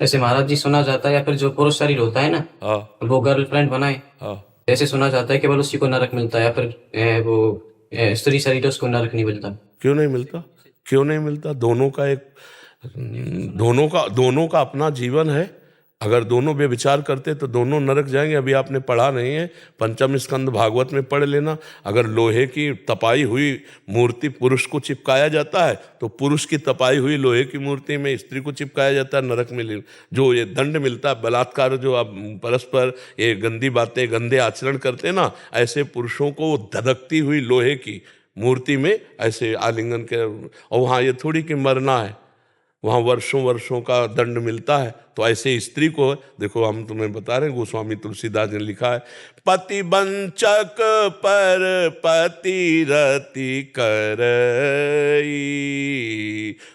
ऐसे महाराज जी सुना जाता है, या फिर जो पुरुष शरीर होता है ना, हाँ वो गर्लफ्रेंड बनाए, हाँ। ऐसे सुना जाता है केवल उसी को नरक मिलता है, या फिर स्त्री शरीर है उसको नरक नहीं मिलता। क्यों नहीं मिलता? क्यों नहीं मिलता? दोनों का एक दोनों का अपना जीवन है। अगर दोनों व्यभिचार करते तो दोनों नरक जाएंगे। अभी आपने पढ़ा नहीं है, पंचम स्कंद भागवत में पढ़ लेना। अगर लोहे की तपाई हुई मूर्ति पुरुष को चिपकाया जाता है तो पुरुष की तपाई हुई लोहे की मूर्ति में स्त्री को चिपकाया जाता है, नरक में जो ये दंड मिलता है, बलात्कार, जो आप परस्पर ये गंदी बातें गंदे आचरण करते हैं ना, ऐसे पुरुषों को धधकती हुई लोहे की मूर्ति में ऐसे आलिंगन के, और वहाँ ये थोड़ी कि मरना है, वहाँ वर्षों वर्षों का दंड मिलता है। तो ऐसे स्त्री को देखो, हम तुम्हें बता रहे हैं, गोस्वामी तुलसीदास ने लिखा है, पति बंचक पर पति रति करई,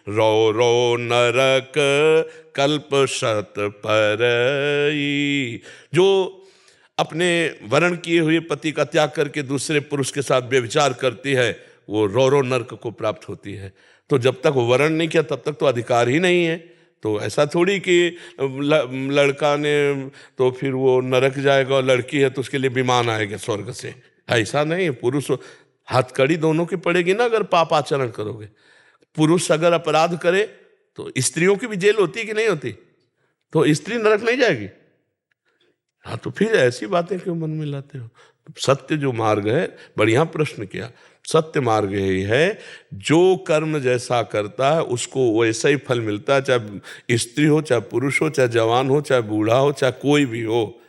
रो रो नरक कल्प शत परई। जो अपने वर्ण किए हुए पति का त्याग करके दूसरे पुरुष के साथ व्यभिचार करती है, वो रो नरक को प्राप्त होती है। तो जब तक वर्ण नहीं किया तब तक तो अधिकार ही नहीं है। तो ऐसा थोड़ी कि लड़का ने तो फिर वो नरक जाएगा और लड़की है तो उसके लिए विमान आएगा स्वर्ग से, ऐसा नहीं। पुरुष हथकड़ी दोनों की पड़ेगी ना अगर पाप आचरण करोगे। पुरुष अगर अपराध करे तो स्त्रियों की भी जेल होती है कि नहीं होती? तो स्त्री नरक नहीं जाएगी? हाँ, तो फिर ऐसी बातें क्यों मन में लाते हो? सत्य जो मार्ग है, बढ़िया प्रश्न किया, सत्य मार्ग यही है, जो कर्म जैसा करता है उसको वैसा ही फल मिलता है, चाहे स्त्री हो, चाहे पुरुष हो, चाहे जवान हो, चाहे बूढ़ा हो, चाहे कोई भी हो।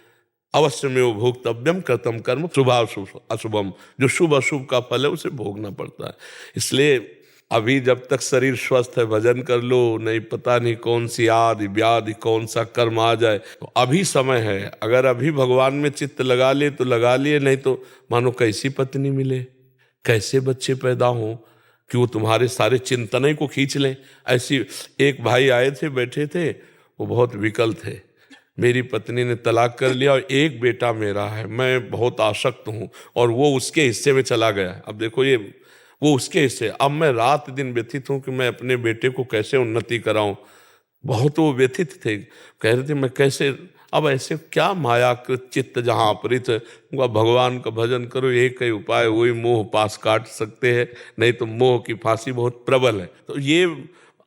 अवश्य में वो भोक्तव्यम कृतम कर्म शुभाशुभ अशुभम, जो शुभ अशुभ का फल है उसे भोगना पड़ता है। इसलिए अभी जब तक शरीर स्वस्थ है भजन कर लो, नहीं पता नहीं कौन सी आदि व्याधि कौन सा कर्म आ जाए, तो अभी समय है। अगर अभी भगवान में चित्त लगा ले तो लगा लिए, नहीं तो मानो कैसी पत्नी मिले, कैसे बच्चे पैदा हों कि वो तुम्हारे सारे चिंतन को खींच लें। ऐसी एक भाई आए थे, बैठे थे, वो बहुत विकल थे, मेरी पत्नी ने तलाक कर लिया और एक बेटा मेरा है, मैं बहुत आसक्त हूँ, और वो उसके हिस्से में चला गया। अब देखो ये वो उसके हिस्से, अब मैं रात दिन व्यथित हूँ कि मैं अपने बेटे को कैसे उन्नति कराऊं। बहुत वो व्यथित थे, कह रहे थे मैं कैसे, अब ऐसे क्या मायाकृत चित्त जहाँ अपरित है, भगवान का भजन करो, एक ही उपाय, वही मोह पास काट सकते हैं, नहीं तो मोह की फांसी बहुत प्रबल है। तो ये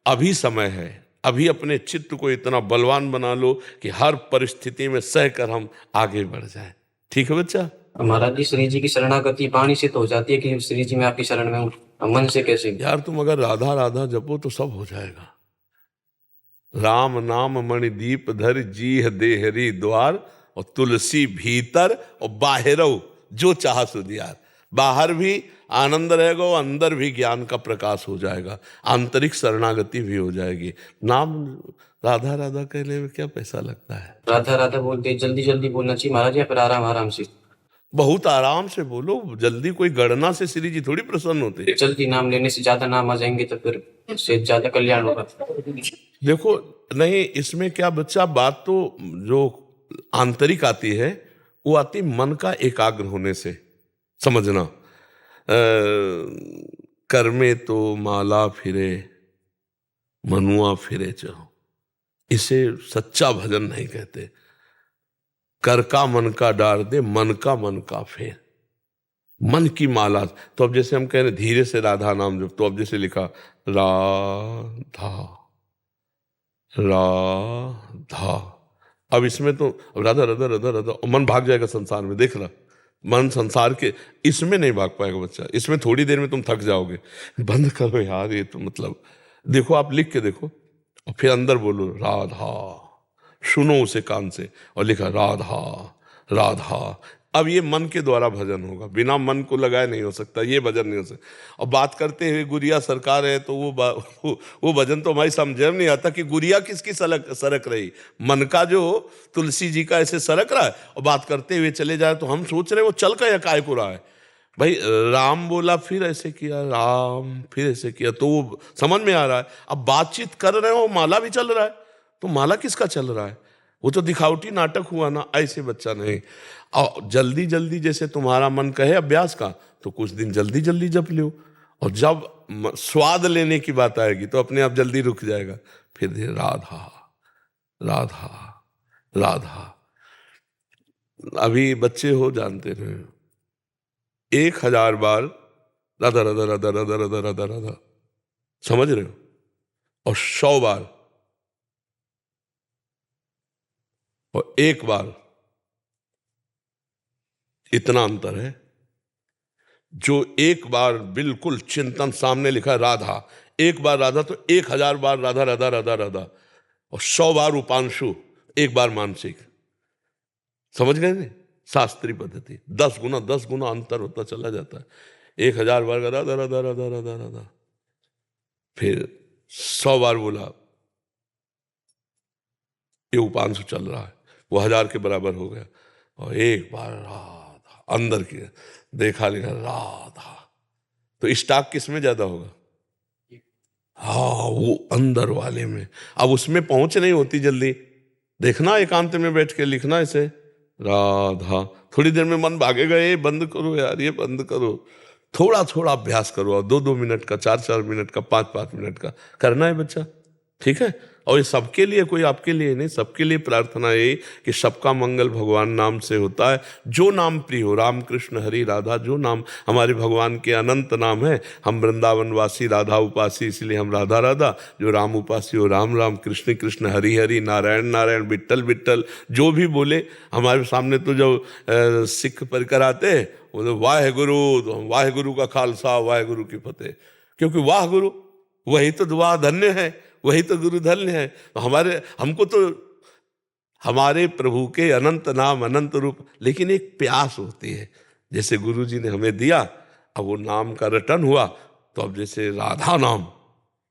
अभी समय है, अभी अपने चित्त को इतना बलवान बना लो कि हर परिस्थिति में सहकर हम आगे बढ़ जाएं। ठीक है बच्चा? महाराज जी, श्री जी की शरणागति वाणी से तो हो जाती है कि श्री जी मैं आपकी शरण में हूँ, मन से कैसे? यार तुम अगर राधा राधा जपो तो सब हो जाएगा। राम नाम मणि दीप धर जीह देहरी द्वार, और तुलसी भीतर और बाहरो जो चाह सुधियार। बाहर भी आनंद रहेगा और अंदर भी ज्ञान का प्रकाश हो जाएगा, आंतरिक शरणागति भी हो जाएगी। नाम राधा राधा कहने में क्या पैसा लगता है? राधा राधा बोलते जल्दी जल्दी बोलना चाहिए महाराज, या फिर आराम आराम से? बहुत आराम से बोलो, जल्दी कोई गणना से श्री जी थोड़ी प्रसन्न होते हैं। जल्दी नाम लेने से ज्यादा नाम आ जाएंगे तो फिर उससे ज्यादा कल्याण होगा। देखो, नहीं इसमें क्या बच्चा, बात तो जो आंतरिक आती है वो आती मन का एकाग्र होने से। समझना, कर्मे तो माला फिरे मनुआ फिरे चहो, इसे सच्चा भजन नहीं कहते। कर का मन का डार दे, मन का मन का फेर, मन की माला। तो अब जैसे हम कह रहे धीरे से राधा नाम जप, तो अब जैसे लिखा राधा राधा, अब इसमें तो राधा राधा राधा राधा, और मन भाग जाएगा संसार में। देख रहा, मन संसार के इसमें नहीं भाग पाएगा बच्चा, इसमें थोड़ी देर में तुम थक जाओगे। बंद करो यार, ये तो मतलब देखो, आप लिख के देखो और फिर अंदर बोलो राधा, सुनो उसे कान से, और लिखा राधा राधा। अब ये मन के द्वारा भजन होगा, बिना मन को लगाए नहीं हो सकता, ये भजन नहीं हो सकता। और बात करते हुए गुड़िया सरकार है तो वो भजन तो हमारी समझ में नहीं आता कि गुड़िया किसकी सरक रही, मन का जो तुलसी जी का ऐसे सरक रहा है, और बात करते हुए चले जाए तो हम सोच रहे वो चल का या काय को रहा है। भाई राम बोला फिर ऐसे किया, राम फिर ऐसे किया, तो वो समझ में आ रहा है। अब बातचीत कर रहे हो, माला भी चल रहा है, तो माला किसका चल रहा है? वो तो दिखावटी नाटक हुआ ना, ऐसे बच्चा नहीं। और जल्दी जल्दी जैसे तुम्हारा मन कहे अभ्यास का, तो कुछ दिन जल्दी जल्दी जप लो, और जब स्वाद लेने की बात आएगी तो अपने आप जल्दी रुक जाएगा। फिर राधा राधा राधा। अभी बच्चे हो जानते हैं, 1000 बार राधा राधा राधा राधा राधा राधा राधा, समझ रहे हो? और 100 बार और 1 बार, इतना अंतर है। जो 1 बार बिल्कुल चिंतन सामने लिखा है राधा, 1 बार राधा तो 1000 बार राधा राधा राधा राधा, और 100 बार उपांशु, 1 बार मानसिक। समझ गए नहीं? शास्त्रीय पद्धति 10 गुना अंतर होता चला जाता है। 1000 बार राधा राधा राधा राधा राधा, फिर 100 बार बोला, ये उपांशु चल रहा है, वो 1000 के बराबर हो गया। और 1 बार राधा अंदर की देखा लिखा राधा, तो स्टॉक किस में ज्यादा होगा? हाँ, वो अंदर वाले में। अब उसमें पहुंच नहीं होती जल्दी, देखना एकांत में बैठ के लिखना इसे राधा, थोड़ी देर में मन भागेगा, ये बंद करो यार, ये बंद करो। थोड़ा थोड़ा अभ्यास करो, और 2-2 मिनट का, 4-4 मिनट का, 5-5 मिनट का करना है बच्चा, ठीक है? और ये सबके लिए, कोई आपके लिए नहीं, सबके लिए प्रार्थना है कि सबका मंगल भगवान नाम से होता है। जो नाम प्रिय हो, राम कृष्ण हरि राधा, जो नाम हमारे भगवान के अनंत नाम है। हम वृंदावनवासी राधा उपासी, इसलिए हम राधा राधा, जो राम उपासी हो राम राम, कृष्ण कृष्ण हरि हरि, नारायण नारायण, विट्ठल विट्ठल, जो भी बोले। हमारे सामने तो जो सिख परिकर आते हैं वो तो वाहेगुरु, तो वाहेगुरु का खालसा वाहेगुरु की फतेह, क्योंकि वाह गुरु वही तो दुआ धन्य है, वही तो गुरु धन्य है। तो हमको तो हमारे प्रभु के अनंत नाम अनंत रूप, लेकिन एक प्यास होती है, जैसे गुरु जी ने हमें दिया, अब वो नाम का रटन हुआ, तो अब जैसे राधा नाम,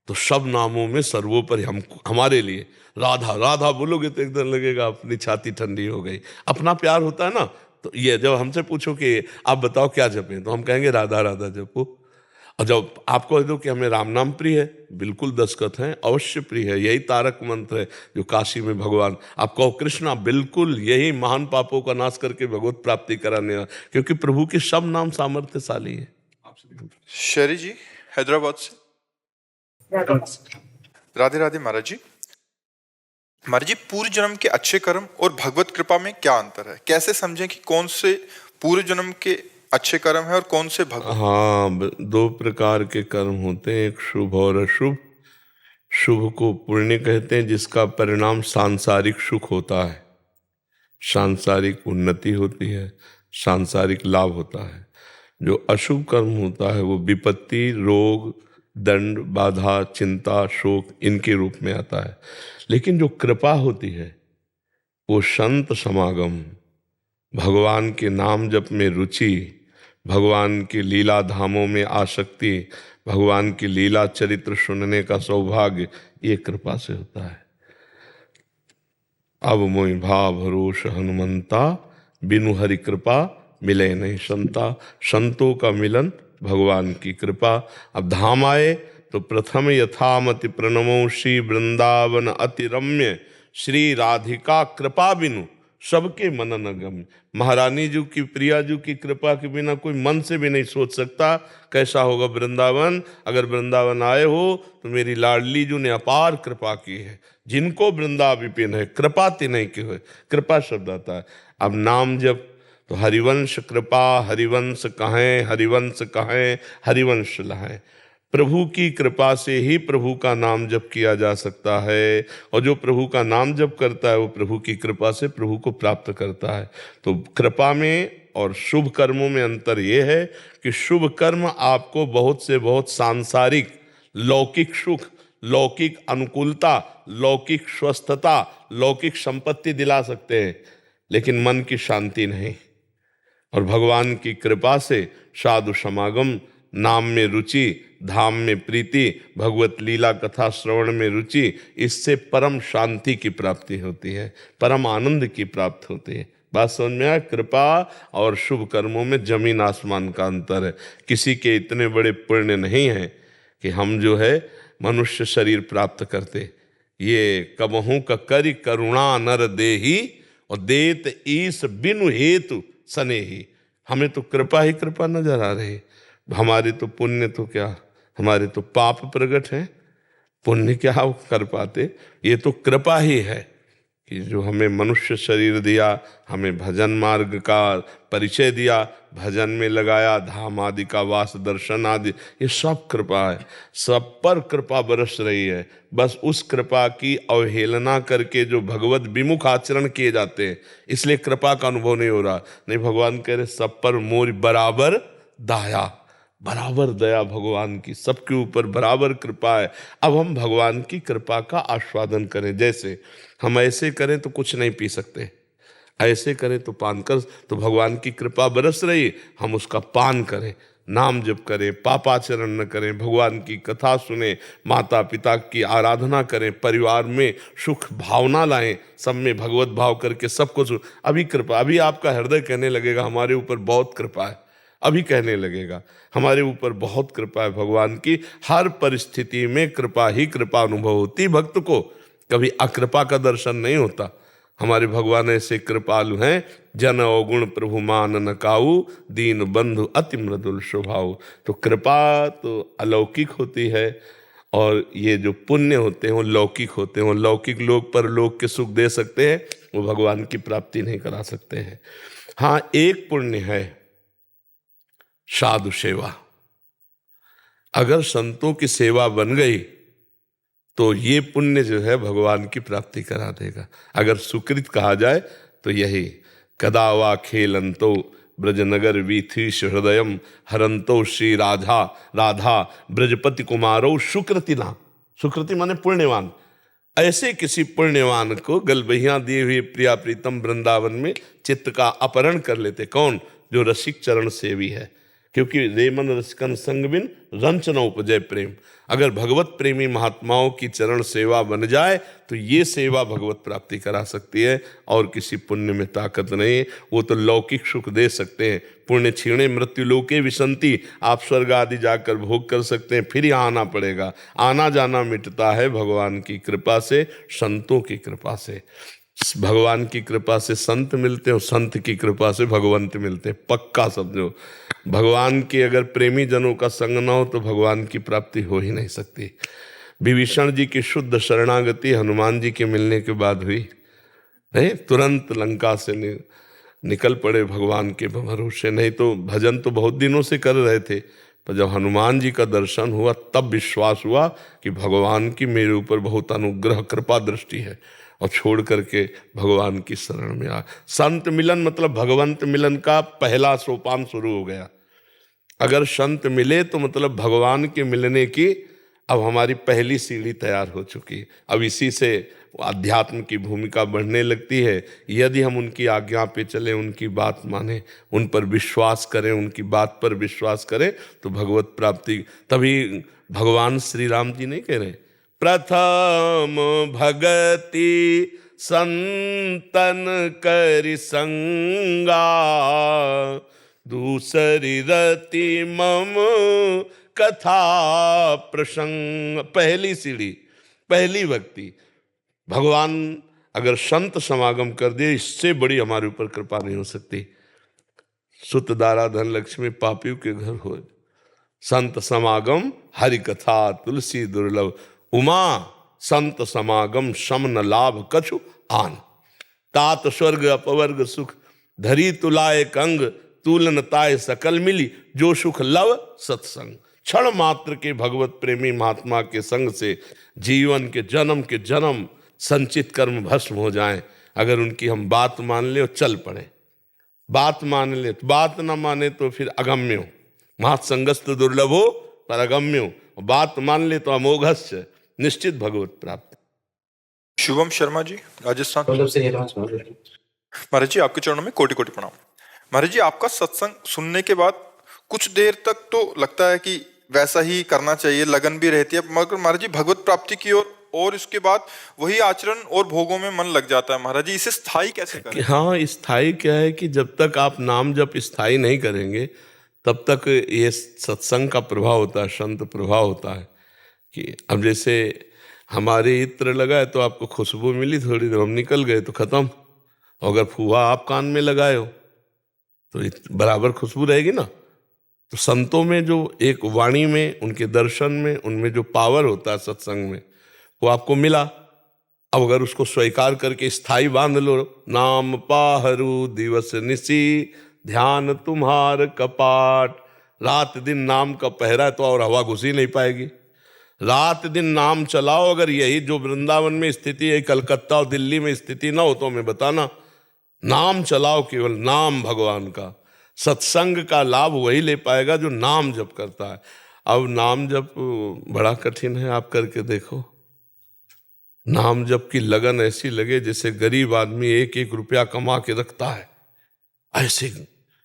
तो सब नामों में सर्वोपरि हमारे लिए राधा राधा बोलोगे तो एकदम लगेगा अपनी छाती ठंडी हो गई। अपना प्यार होता है ना, तो ये जब हमसे पूछो कि आप बताओ क्या जपें, तो हम कहेंगे राधा राधा जपो। और जब आपको कह दो कि हमें राम नाम प्रिय है, बिल्कुल दस्तखत हैं, अवश्य प्रिय है, यही तारक मंत्र है जो काशी में भगवान। आप कहो कृष्णा, बिल्कुल यही महान पापों का नाश करके भगवत प्राप्ति कराने वाला, क्योंकि प्रभु के सब नाम सामर्थ्यशाली है। शेरी जी हैदराबाद से। राधे राधे महाराज जी। महाराज जी, पूर्व जन्म के अच्छे कर्म और भगवत कृपा में क्या अंतर है? कैसे समझें कि कौन से पूर्व जन्म के अच्छे कर्म है और कौन से भगवत? हाँ, 2 प्रकार के कर्म होते हैं, एक शुभ और अशुभ। शुभ को पुण्य कहते हैं, जिसका परिणाम सांसारिक सुख होता है, सांसारिक उन्नति होती है, सांसारिक लाभ होता है। जो अशुभ कर्म होता है वो विपत्ति, रोग, दंड, बाधा, चिंता, शोक, इनके रूप में आता है। लेकिन जो कृपा होती है वो संत समागम, भगवान के नाम जप में रुचि, भगवान के लीला धामों में आसक्ति, भगवान की लीला चरित्र सुनने का सौभाग्य, ये कृपा से होता है। अब मोहि भाव भरोस हनुमंता, बिनु हरि कृपा मिले नहीं संता। संतों का मिलन भगवान की कृपा। अब धाम आए तो प्रथम यथामति प्रणमो श्री वृंदावन अति रम्य, श्री राधिका कृपा बिनु सबके मन न गम्य। महारानी जी की, प्रिया जी की कृपा के बिना कोई मन से भी नहीं सोच सकता कैसा होगा वृंदावन। अगर वृंदावन आए हो तो मेरी लाडली जी ने अपार कृपा की है। जिनको वृंदा विपिन है, कृपा तिन्हीं की है, कृपा शब्द आता है। अब नाम जब तो हरिवंश कृपा, हरिवंश कहें, हरिवंश कहें, हरिवंश लहें। प्रभु की कृपा से ही प्रभु का नाम जप किया जा सकता है, और जो प्रभु का नाम जप करता है वो प्रभु की कृपा से प्रभु को प्राप्त करता है। तो कृपा में और शुभ कर्मों में अंतर ये है कि शुभ कर्म आपको बहुत से बहुत सांसारिक लौकिक सुख, लौकिक अनुकूलता, लौकिक स्वस्थता, लौकिक संपत्ति दिला सकते हैं, लेकिन मन की शांति नहीं। और भगवान की कृपा से साधु समागम, नाम में रुचि, धाम में प्रीति, भगवत लीला कथा श्रवण में रुचि, इससे परम शांति की प्राप्ति होती है, परम आनंद की प्राप्ति होती है। बात समझ में आया? कृपा और शुभ कर्मों में जमीन आसमान का अंतर है। किसी के इतने बड़े पुण्य नहीं है कि हम जो है मनुष्य शरीर प्राप्त करते। ये कबहू का करि करुणा नर देही, और देत ईस बिनु हेतु सने ही। हमें तो कृपा ही कृपा नजर आ रही। हमारे तो पुण्य तो क्या, हमारे तो पाप प्रकट हैं, पुण्य क्या कर पाते। ये तो कृपा ही है, कि जो हमें मनुष्य शरीर दिया, हमें भजन मार्ग का परिचय दिया, भजन में लगाया, धाम आदि का वास दर्शन आदि, ये सब कृपा है, सब पर कृपा बरस रही है। बस उस कृपा की अवहेलना करके जो भगवत विमुख आचरण किए जाते हैं, इसलिए कृपा का अनुभव नहीं हो रहा। नहीं, भगवान कह रहे सब पर मोर बराबर दया, बराबर दया भगवान की, सबके ऊपर बराबर कृपा है। अब हम भगवान की कृपा का आस्वादन करें। जैसे हम ऐसे करें तो कुछ नहीं पी सकते, ऐसे करें तो पान कर, तो भगवान की कृपा बरस रही, हम उसका पान करें, नाम जप करें, पापाचरण न करें, भगवान की कथा सुने, माता पिता की आराधना करें, परिवार में सुख भावना लाएं, सब में भगवत भाव करके सब कुछ। अभी कृपा, अभी आपका हृदय कहने लगेगा हमारे ऊपर बहुत कृपा है, अभी कहने लगेगा हमारे ऊपर बहुत कृपा है भगवान की। हर परिस्थिति में कृपा ही कृपा अनुभव होती भक्त को, कभी अकृपा का दर्शन नहीं होता। हमारे भगवान ऐसे कृपालु हैं, जन अवगुण प्रभु मान न काऊ, दीन बंधु अति मृदुल स्वभाव। तो कृपा तो अलौकिक होती है, और ये जो पुण्य होते हैं वो लौकिक होते हैं। वो लौकिक लोग पर लोग के सुख दे सकते हैं, वो भगवान की प्राप्ति नहीं करा सकते हैं। हाँ, एक पुण्य है साधु सेवा। अगर संतों की सेवा बन गई तो ये पुण्य जो है भगवान की प्राप्ति करा देगा। अगर सुकृत कहा जाए तो यही, कदा वा खेलंतो ब्रजनगर वीथीश हृदयम हरंतो श्री राधा राधा ब्रजपति कुमारो सुकृतिना। सुकृति माने पुण्यवान। ऐसे किसी पुण्यवान को गलबहियां दिए हुए प्रिया प्रीतम वृंदावन में चित्त का अपहरण कर लेते। कौन? जो रसिक चरण सेवी है, क्योंकि रेमन रसिकन संग बिन रंच न उपजय प्रेम। अगर भगवत प्रेमी महात्माओं की चरण सेवा बन जाए तो ये सेवा भगवत प्राप्ति करा सकती है, और किसी पुण्य में ताकत नहीं। वो तो लौकिक सुख दे सकते हैं, पुण्य छीणे मृत्यु लोके विसंति, आप स्वर्ग आदि जाकर भोग कर सकते हैं, फिर यहाँ आना पड़ेगा। आना जाना मिटता है भगवान की कृपा से, संतों की कृपा से। भगवान की कृपा से संत मिलते हैं, और संत की कृपा से भगवंत मिलते हैं, पक्का समझो। भगवान के अगर प्रेमी जनों का संग न हो तो भगवान की प्राप्ति हो ही नहीं सकती। विभीषण जी की शुद्ध शरणागति हनुमान जी के मिलने के बाद हुई नहीं, तुरंत लंका से निकल पड़े भगवान के भरोसे। नहीं तो भजन तो बहुत दिनों से कर रहे थे, पर जब हनुमान जी का दर्शन हुआ तब विश्वास हुआ कि भगवान की मेरे ऊपर बहुत अनुग्रह कृपा दृष्टि है, और छोड़ करके भगवान की शरण में आ। संत मिलन मतलब भगवंत मिलन का पहला सोपान शुरू हो गया। अगर संत मिले तो मतलब भगवान के मिलने की अब हमारी पहली सीढ़ी तैयार हो चुकी। अब इसी से अध्यात्म की भूमिका बढ़ने लगती है। यदि हम उनकी आज्ञा पे चलें, उनकी बात माने, उन पर विश्वास करें, उनकी बात पर विश्वास करें, तो भगवत प्राप्ति। तभी भगवान श्री राम जी नहीं कह रहे, प्रथम भगति संतन करि संगा, दूसरी रति मम कथा प्रसंग। पहली सीढ़ी, पहली भक्ति। भगवान अगर संत समागम कर दे, इससे बड़ी हमारे ऊपर कृपा नहीं हो सकती। सुत दारा धन लक्ष्मी पापियों के घर हो, संत समागम हरि कथा तुलसी दुर्लभ, उमा संत समागम सम न लाभ कछु आन। तात स्वर्ग अपवर्ग सुख, धरी तुलाए कंग, तुलन ताय सकल मिली, जो सुख लव सत्संग। क्षण मात्र के भगवत प्रेमी महात्मा के संग से जीवन के जन्म संचित कर्म भस्म हो जाएं। अगर उनकी हम बात मान ले और चल पड़े, बात मान ले, बात ना माने तो फिर अगम्य हो। महासंगस्त दुर्लभ हो पर अगम्य हो, बात मान ले तो अमोघस्य, निश्चित भगवत प्राप्त। शुभम शर्मा जी, राजस्थान। महाराज जी, आपके चरणों में कोटि कोटि प्रणाम। महाराज जी, आपका सत्संग सुनने के बाद कुछ देर तक तो लगता है कि वैसा ही करना चाहिए, लगन भी रहती है, मगर महाराज जी भगवत प्राप्ति की ओर और इसके बाद वही आचरण और भोगों में मन लग जाता है। महाराज जी, इसे स्थायी कैसे करें? हाँ, स्थायी क्या है कि जब तक आप नाम जप स्थायी नहीं करेंगे तब तक ये सत्संग का प्रभाव होता है, संत प्रभाव होता है। कि अब जैसे हमारे इत्र लगाए तो आपको खुशबू मिली, थोड़ी देर हम निकल गए तो खत्म। अगर फूहा आप कान में लगाए हो तो बराबर खुशबू रहेगी ना। तो संतों में जो एक वाणी में, उनके दर्शन में, उनमें जो पावर होता है सत्संग में, वो आपको मिला। अब अगर उसको स्वीकार करके स्थाई बांध लो, नाम पाहरू दिवस निसी, ध्यान तुम्हार कपाट, रात दिन नाम का पहरा है तो और हवा घुस ही नहीं पाएगी। रात दिन नाम चलाओ। अगर यही जो वृंदावन में स्थिति है, कलकत्ता और दिल्ली में स्थिति ना हो तो हमें बताना। नाम चलाओ, केवल नाम भगवान का। सत्संग का लाभ वही ले पाएगा जो नाम जप करता है। अब नाम जप बड़ा कठिन है, आप करके देखो। नाम जप की लगन ऐसी लगे जैसे गरीब आदमी एक एक रुपया कमा के रखता है, ऐसे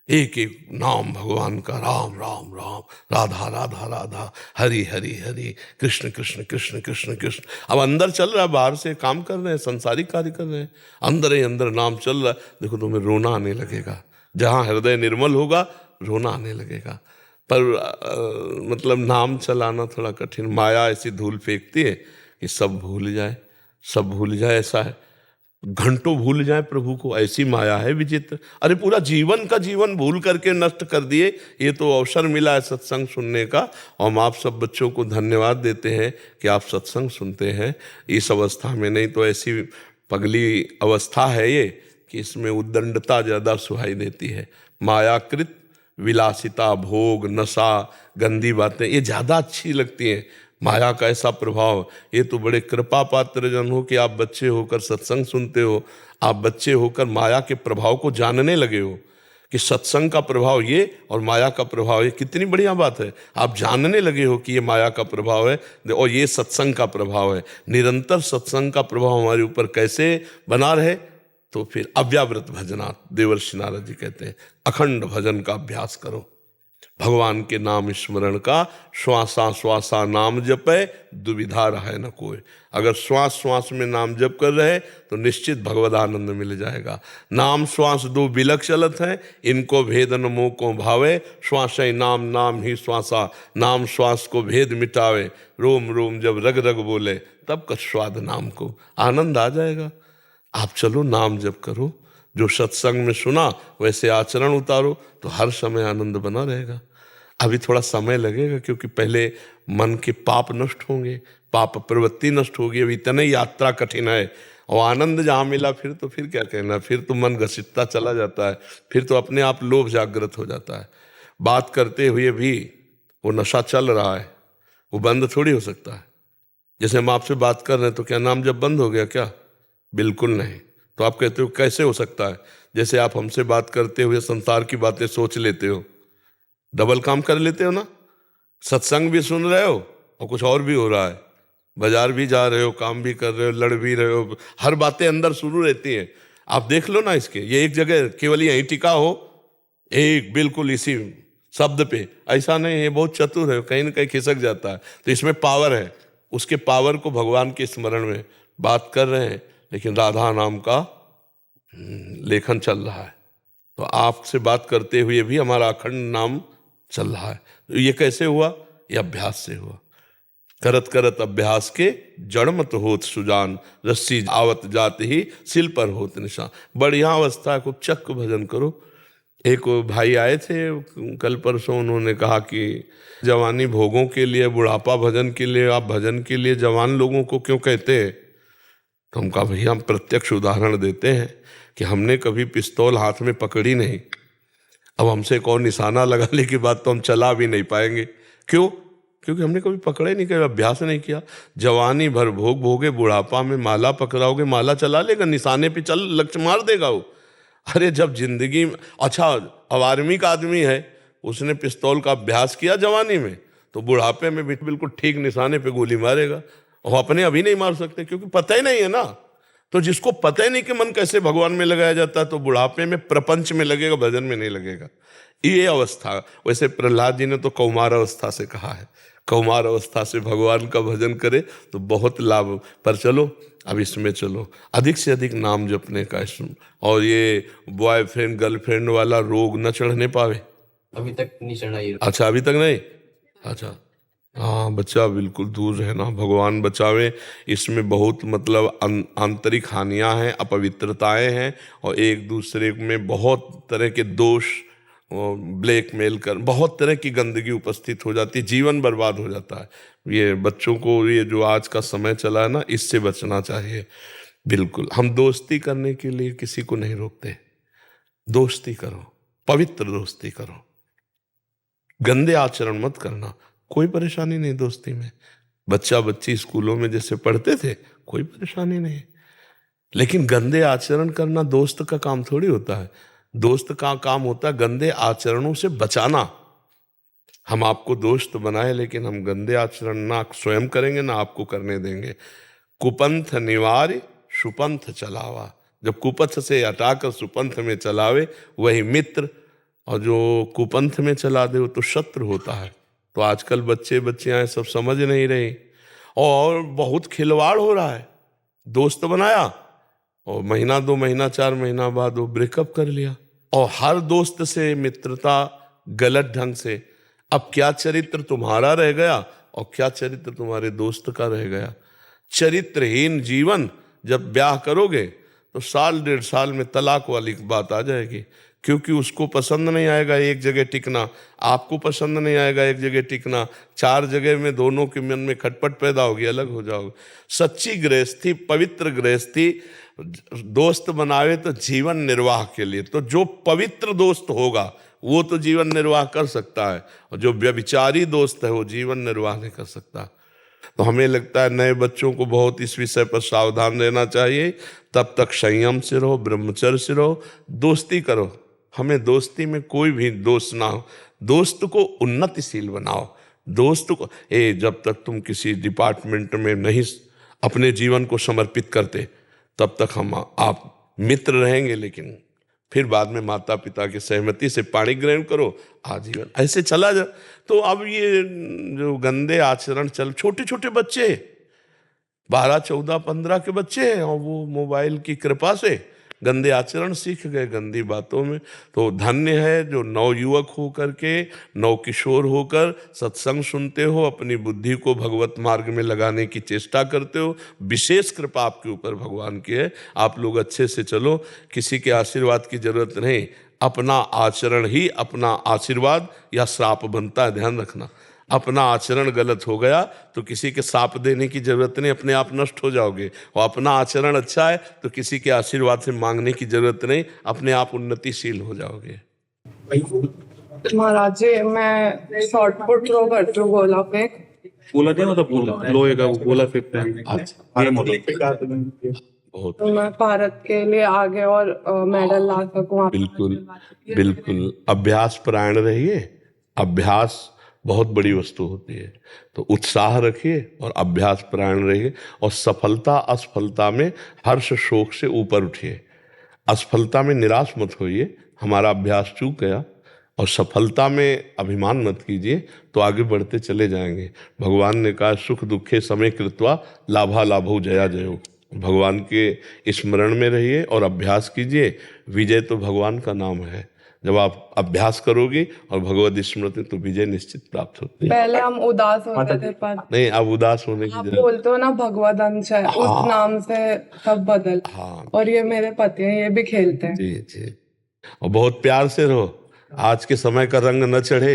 एक एक नाम भगवान का, राम राम राम, राधा राधा राधा, हरि हरि हरि, कृष्ण कृष्ण कृष्ण कृष्ण कृष्ण। अब अंदर चल रहा है, बाहर से काम कर रहे हैं, संसारिक कार्य कर रहे हैं, अंदर ही अंदर नाम चल रहा है। देखो तुम्हें रोना आने लगेगा, जहाँ हृदय निर्मल होगा रोना आने लगेगा। पर मतलब नाम चलाना थोड़ा कठिन। माया ऐसी धूल फेंकती है कि सब भूल जाए, सब भूल जाए। ऐसा है, घंटों भूल जाए प्रभु को, ऐसी माया है विचित्र। अरे पूरा जीवन का जीवन भूल करके नष्ट कर दिए। ये तो अवसर मिला है सत्संग सुनने का, और हम आप सब बच्चों को धन्यवाद देते हैं कि आप सत्संग सुनते हैं इस अवस्था में। नहीं तो ऐसी पगली अवस्था है ये कि इसमें उद्दंडता ज़्यादा सुहाई देती है। मायाकृत विलासिता, भोग, नशा, गंदी बातें ये ज़्यादा अच्छी लगती हैं। माया का ऐसा प्रभाव, ये तो बड़े कृपा पात्र जन हो कि आप बच्चे होकर सत्संग सुनते हो, आप बच्चे होकर माया के प्रभाव को जानने लगे हो कि सत्संग का प्रभाव ये और माया का प्रभाव ये। कितनी बढ़िया बात है, आप जानने लगे हो कि ये माया का प्रभाव है और ये सत्संग का प्रभाव है। निरंतर सत्संग का प्रभाव हमारे ऊपर कैसे बना रहे, तो फिर अव्यावृत भजनात्, देवर्षि नारद जी कहते हैं, अखंड भजन का अभ्यास करो। भगवान के नाम स्मरण का श्वासा श्वासा नाम जपे, दुविधा रहे न कोई। अगर श्वास श्वास में नाम जप कर रहे तो निश्चित भगवद आनंद मिल जाएगा। नाम श्वास दो बिलक चलत हैं, इनको भेद न मोह को भावे, श्वास नाम नाम ही श्वासा, नाम श्वास को भेद मिटावे, रोम रोम जब रग रग बोले तब का स्वाद नाम को, आनंद आ जाएगा। आप चलो नाम जप करो, जो सत्संग में सुना वैसे आचरण उतारो तो हर समय आनंद बना रहेगा। अभी थोड़ा समय लगेगा क्योंकि पहले मन के पाप नष्ट होंगे, पाप प्रवृत्ति नष्ट होगी। अभी इतने यात्रा कठिन है, और आनंद जहाँ मिला फिर क्या कहना, फिर तो मन घसीटता चला जाता है, फिर तो अपने आप लोभ जागृत हो जाता है। बात करते हुए भी वो नशा चल रहा है, वो बंद थोड़ी हो सकता है। जैसे हम आपसे बात कर रहे हैं तो क्या नाम जब बंद हो गया क्या? बिल्कुल नहीं। तो आप कहते हो कैसे हो सकता है? जैसे आप हमसे बात करते हुए संसार की बातें सोच लेते हो, डबल काम कर लेते हो ना। सत्संग भी सुन रहे हो और कुछ और भी हो रहा है, बाजार भी जा रहे हो, काम भी कर रहे हो, लड़ भी रहे हो, हर बातें अंदर शुरू रहती हैं। आप देख लो ना इसके, ये एक जगह केवल यहीं टिका हो, एक बिल्कुल इसी शब्द पे, ऐसा नहीं है। बहुत चतुर है, कहीं ना कहीं खिसक जाता है। तो इसमें पावर है, उसके पावर को भगवान के स्मरण में बात कर रहे हैं, लेकिन राधा नाम का लेखन चल रहा है। तो आपसे बात करते हुए भी हमारा अखंड नाम चल रहा है। तो ये कैसे हुआ? ये अभ्यास से हुआ। करत करत अभ्यास के जड़ मत होत सुजान, रस्सी आवत जात ही सिल पर होत निशान। बढ़िया अवस्था है, खूब चक्क भजन करो। एक भाई आए थे कल परसों, उन्होंने कहा कि जवानी भोगों के लिए, बुढ़ापा भजन के लिए, आप भजन के लिए जवान लोगों को क्यों कहते हैं? तो हम कहा भैया हम प्रत्यक्ष उदाहरण देते हैं कि हमने कभी पिस्तौल हाथ में पकड़ी नहीं। अब हमसे कौन निशाना लगाने की बात तो हम चला भी नहीं पाएंगे। क्यों? क्योंकि हमने कभी पकड़ा ही नहीं, कभी अभ्यास नहीं किया। जवानी भर भोग भोगे, बुढ़ापा में माला पकड़ाओगे, माला चला लेगा, निशाने पे चल लक्ष्य मार देगा वो। अरे जब जिंदगी में, अच्छा अब आर्मी का आदमी है, उसने पिस्तौल का अभ्यास किया जवानी में, तो बुढ़ापे में भी बिल्कुल ठीक निशाने पे गोली मारेगा। और अपने अभी नहीं मार सकते क्योंकि पता ही नहीं है ना। तो जिसको पता ही नहीं कि मन कैसे भगवान में लगाया जाता है, तो बुढ़ापे में प्रपंच में लगेगा, भजन में नहीं लगेगा। ये अवस्था, वैसे प्रहलाद जी ने तो कौमार अवस्था से कहा है, कौमार अवस्था से भगवान का भजन करे तो बहुत लाभ। पर चलो अब इसमें चलो, अधिक से अधिक नाम जपने का इसमें, और ये बॉयफ्रेंड गर्लफ्रेंड वाला रोग न चढ़ने पावे। अभी तक नहीं चढ़ा ये। अच्छा अभी तक नहीं? अच्छा हाँ, बच्चा बिल्कुल दूर रहना, भगवान बचावे। इसमें बहुत मतलब आंतरिक हानियां हैं, अपवित्रताएं हैं, और एक दूसरे में बहुत तरह के दोष ब्लैकमेल कर, बहुत तरह की गंदगी उपस्थित हो जाती है, जीवन बर्बाद हो जाता है। ये बच्चों को ये जो आज का समय चला है ना, इससे बचना चाहिए। बिल्कुल, हम दोस्ती करने के लिए किसी को नहीं रोकते। दोस्ती करो, पवित्र दोस्ती करो, गंदे आचरण मत करना, कोई परेशानी नहीं दोस्ती में। बच्चा बच्ची स्कूलों में जैसे पढ़ते थे, कोई परेशानी नहीं। लेकिन गंदे आचरण करना दोस्त का काम थोड़ी होता है। दोस्त का काम होता है गंदे आचरणों से बचाना। हम आपको दोस्त बनाए, लेकिन हम गंदे आचरण ना स्वयं करेंगे ना आपको करने देंगे। कुपंथ निवार्य सुपंथ चलावा, जब कुपथ से हटाकर सुपंथ में चलावे वही मित्र, और जो कुपंथ में चला दे वो तो शत्रु होता है। तो आजकल बच्चे बच्चियां सब समझ नहीं रही, और बहुत खिलवाड़ हो रहा है। दोस्त बनाया और महीना 2 महीना 4 महीना बाद वो ब्रेकअप कर लिया, और हर दोस्त से मित्रता गलत ढंग से। अब क्या चरित्र तुम्हारा रह गया और क्या चरित्र तुम्हारे दोस्त का रह गया। चरित्रहीन जीवन, जब ब्याह करोगे तो 1.5 साल में तलाक वाली बात आ जाएगी, क्योंकि उसको पसंद नहीं आएगा एक जगह टिकना, आपको पसंद नहीं आएगा एक जगह टिकना, 4 जगह में दोनों के मन में खटपट पैदा होगी, अलग हो जाओगे। सच्ची गृहस्थी, पवित्र गृहस्थी दोस्त बनावे तो जीवन निर्वाह के लिए, तो जो पवित्र दोस्त होगा वो तो जीवन निर्वाह कर सकता है, और जो व्यभिचारी दोस्त है वो जीवन निर्वाह नहीं कर सकता। तो हमें लगता है नए बच्चों को बहुत इस विषय पर सावधान रहना चाहिए। तब तक संयम से रहो, ब्रह्मचर्य से रहो, दोस्ती करो। हमें दोस्ती में कोई भी दोष ना हो, दोस्त को उन्नतिशील बनाओ। दोस्त को जब तक तुम किसी डिपार्टमेंट में नहीं अपने जीवन को समर्पित करते, तब तक हम आप मित्र रहेंगे, लेकिन फिर बाद में माता पिता की सहमति से पाणी ग्रहण करो, आजीवन ऐसे चला जा। तो अब ये जो गंदे आचरण छोटे छोटे बच्चे 12, 14, 15 के बच्चे हैं, और वो मोबाइल की कृपा से गंदे आचरण सीख गए, गंदी बातों में। तो धन्य है जो नवयुवक होकर के, नव किशोर होकर सत्संग सुनते हो, अपनी बुद्धि को भगवत मार्ग में लगाने की चेष्टा करते हो। विशेष कृपा आपके ऊपर भगवान की है, आप लोग अच्छे से चलो, किसी के आशीर्वाद की जरूरत नहीं। अपना आचरण ही अपना आशीर्वाद या श्राप बनता है, ध्यान रखना। अपना आचरण गलत हो गया तो किसी के साप देने की जरूरत नहीं, अपने आप नष्ट हो जाओगे। और अपना आचरण अच्छा है तो किसी के आशीर्वाद से मांगने की जरूरत नहीं, अपने आप उन्नतिशील हो जाओगे। महाराज जी, मैं शॉर्ट पुट थ्रो करती हूँ, गोला फेंक। गोला नहीं मतलब गोला लोहे का गोला फेंकते हैं। अच्छा, बहुत तो मैं भारत के लिए आगे और मेडल ला सकूँ। बिल्कुल बिल्कुल, अभ्यास परायण रहिए। अभ्यास बहुत बड़ी वस्तु होती है, तो उत्साह रखिए और अभ्यास परायण रहिए, और सफलता असफलता में हर्ष शोक से ऊपर उठिए। असफलता में निराश मत होइए, हमारा अभ्यास चूक गया, और सफलता में अभिमान मत कीजिए, तो आगे बढ़ते चले जाएंगे। भगवान ने कहा सुख दुखे समय कृत्वा लाभा लाभो जया जयो। भगवान के स्मरण में रहिए और अभ्यास कीजिए, विजय तो भगवान का नाम है। जब आप अभ्यास करोगे और भगवत स्मृति, तो विजय निश्चित प्राप्त होती है। पहले हम उदास होते थे, पर नहीं, अब उदास होने की आप जरूरत। बोलते हो ना भगवत अंश है, उस नाम से सब बदल। हाँ, और ये मेरे पति हैं, ये भी खेलते हैं। जी जी, और बहुत प्यार से रहो। आज के समय का रंग न चढ़े।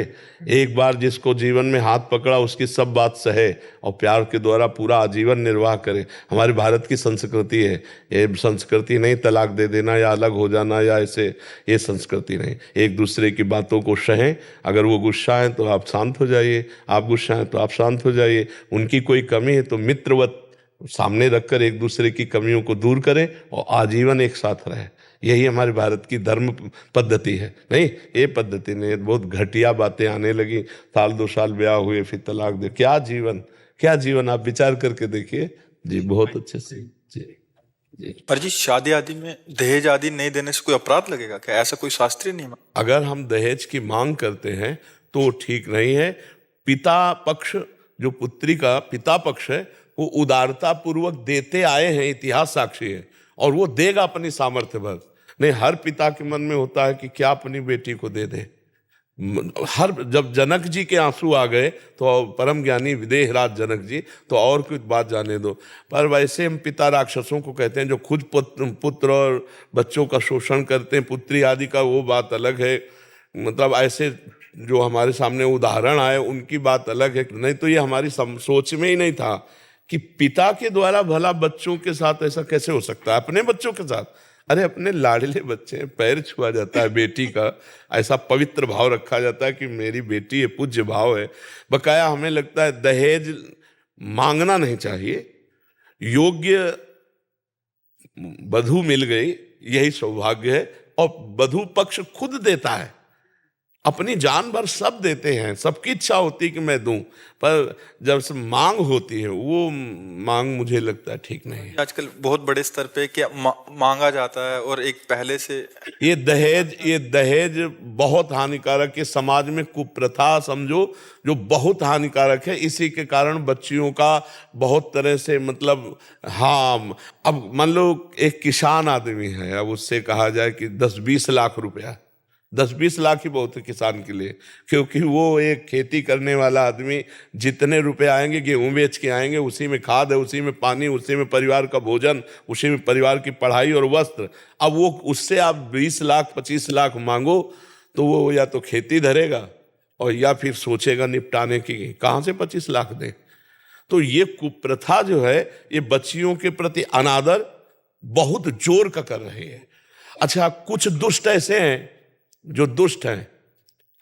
एक बार जिसको जीवन में हाथ पकड़ा उसकी सब बात सहे, और प्यार के द्वारा पूरा आजीवन निर्वाह करे। हमारे भारत की संस्कृति है, ये संस्कृति नहीं तलाक दे देना या अलग हो जाना या ऐसे, ये संस्कृति नहीं। एक दूसरे की बातों को सहें। अगर वो गुस्सा है तो आप शांत हो जाइए, आप गुस्सा हैं तो आप शांत हो जाइए। उनकी कोई कमी है तो मित्रवत सामने रखकर एक दूसरे की कमियों को दूर करें और आजीवन एक साथ रहें। यही हमारे भारत की धर्म पद्धति है। नहीं, ये पद्धति नहीं, बहुत घटिया बातें आने लगी। 1-2 साल ब्याह हुए फिर तलाक दे, क्या जीवन, क्या जीवन। आप विचार करके देखिए जी, बहुत अच्छे से जी जी। पर जी शादी आदि में दहेज आदि नहीं देने से कोई अपराध लगेगा क्या? ऐसा कोई शास्त्रीय नियम? अगर हम दहेज की मांग करते हैं तो ठीक नहीं है। पिता पक्ष, जो पुत्री का पिता पक्ष है, वो उदारता पूर्वक देते आए हैं, इतिहास साक्षी है, और वो देगा अपनी सामर्थ्य भर। नहीं, हर पिता के मन में होता है कि क्या अपनी बेटी को दे दे। जब जनक जी के आंसू आ गए तो परम ज्ञानी विदेहराज जनक जी, तो और कुछ बात जाने दो। पर वैसे हम पिता राक्षसों को कहते हैं जो खुद पुत्र और बच्चों का शोषण करते हैं, पुत्री आदि का, वो बात अलग है। मतलब ऐसे जो हमारे सामने उदाहरण आए उनकी बात अलग है, नहीं तो ये हमारी सोच में ही नहीं था कि पिता के द्वारा भला बच्चों के साथ ऐसा कैसे हो सकता है, अपने बच्चों के साथ। अरे अपने लाडले बच्चे हैं, पैर छुआ जाता है बेटी का, ऐसा पवित्र भाव रखा जाता है कि मेरी बेटी है, पूज्य भाव है। बकाया हमें लगता है दहेज मांगना नहीं चाहिए, योग्य वधू मिल गई यही सौभाग्य है, और वधू पक्ष खुद देता है, अपनी जान भर सब देते हैं, सबकी इच्छा होती है कि मैं दूं, पर जब से मांग होती है वो मांग मुझे लगता है ठीक नहीं है। आजकल बहुत बड़े स्तर पे क्या मांगा जाता है, और एक पहले से ये दहेज बहुत हानिकारक है, समाज में कुप्रथा समझो जो बहुत हानिकारक है। इसी के कारण बच्चियों का बहुत तरह से मतलब, हाँ अब मान लो एक किसान आदमी है, अब उससे कहा जाए कि 10-20 लाख रुपया, 10-20 लाख ही बहुत है किसान के लिए, क्योंकि वो एक खेती करने वाला आदमी जितने रुपए आएंगे गेहूं बेच के आएंगे, उसी में खाद है, उसी में पानी, उसी में परिवार का भोजन, उसी में परिवार की पढ़ाई और वस्त्र। अब वो उससे आप 20 लाख 25 लाख मांगो तो वो या तो खेती धरेगा और या फिर सोचेगा निपटाने की, कहाँ से 25 लाख दें। तो ये कुप्रथा जो है ये बच्चियों के प्रति अनादर बहुत जोर का कर रही है। अच्छा, कुछ दुष्ट ऐसे हैं जो दुष्ट हैं,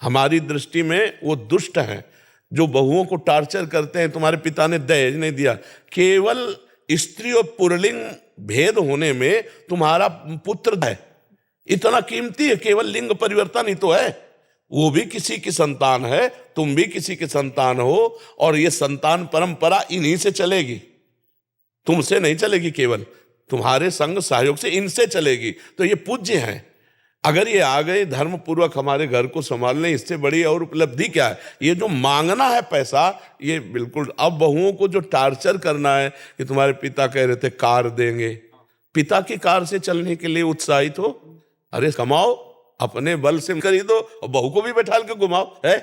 हमारी दृष्टि में वो दुष्ट हैं, जो बहुओं को टार्चर करते हैं। तुम्हारे पिता ने दहेज नहीं दिया, केवल स्त्री और पुल्लिंग भेद होने में तुम्हारा पुत्र है इतना कीमती है, केवल लिंग परिवर्तन ही तो है, वो भी किसी की संतान है, तुम भी किसी की संतान हो, और ये संतान परंपरा इन्हीं से चलेगी, तुमसे नहीं चलेगी, केवल तुम्हारे संग सहयोग से इनसे चलेगी। तो ये पूज्य हैं। अगर ये आ गए धर्म पूर्वक हमारे घर को संभालने, इससे बड़ी और उपलब्धि क्या है। ये जो मांगना है पैसा, ये बिल्कुल। अब बहुओं को जो टार्चर करना है कि तुम्हारे पिता कह रहे थे कार देंगे, पिता की कार से चलने के लिए उत्साहित हो, अरे कमाओ, अपने बल से खरीदो और बहू को भी बैठा के घुमाओ है।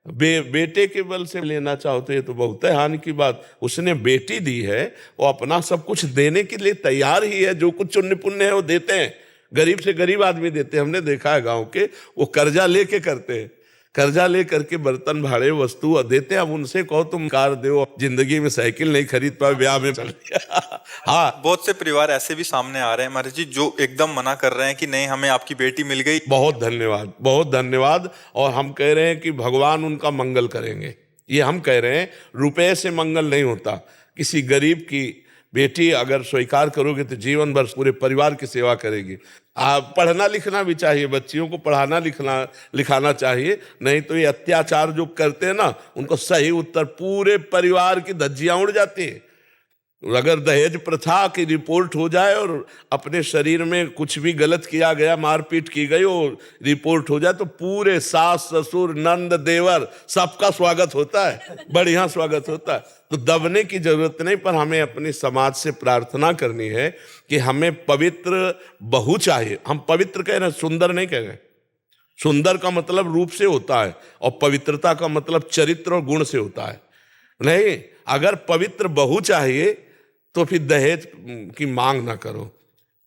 बेटे के बल से लेना चाहो तो ये तो बहुत है हानि की बात। उसने बेटी दी है, वो अपना सब कुछ देने के लिए तैयार ही है, जो कुछ चुन्नी पुण्य है वो देते हैं, गरीब से गरीब आदमी देते हैं। हमने देखा है गांव के, वो कर्जा लेके करते हैं, कर्जा ले करके बर्तन भाड़े वस्तु देते हैं। अब उनसे कहो तुम कार दो, जिंदगी में साइकिल नहीं खरीद पाए, ब्याह में चल गया। हाँ, बहुत से परिवार ऐसे भी सामने आ रहे हैं महाराज जी, जो एकदम मना कर रहे हैं कि नहीं, हमें आपकी बेटी मिल गई। बहुत धन्यवाद, बहुत धन्यवाद। और हम कह रहे हैं कि भगवान उनका मंगल करेंगे, ये हम कह रहे हैं। रुपए से मंगल नहीं होता। किसी गरीब की बेटी अगर स्वीकार करोगे तो जीवन भर पूरे परिवार की सेवा करेगी। पढ़ना लिखना भी चाहिए, बच्चियों को पढ़ाना लिखाना चाहिए, नहीं तो ये अत्याचार जो करते हैं ना, उनको सही उत्तर, पूरे परिवार की धज्जियां उड़ जाती है। अगर दहेज प्रथा की रिपोर्ट हो जाए और अपने शरीर में कुछ भी गलत किया गया, मारपीट की गई और रिपोर्ट हो जाए, तो पूरे सास ससुर नंद देवर सबका स्वागत होता है, बढ़िया स्वागत होता है। तो दबने की जरूरत नहीं, पर हमें अपने समाज से प्रार्थना करनी है कि हमें पवित्र बहू चाहिए। हम पवित्र कह रहे हैं, सुंदर नहीं कह रहे। सुंदर का मतलब रूप से होता है और पवित्रता का मतलब चरित्र और गुण से होता है। नहीं, अगर पवित्र बहू चाहिए तो फिर दहेज की मांग ना करो।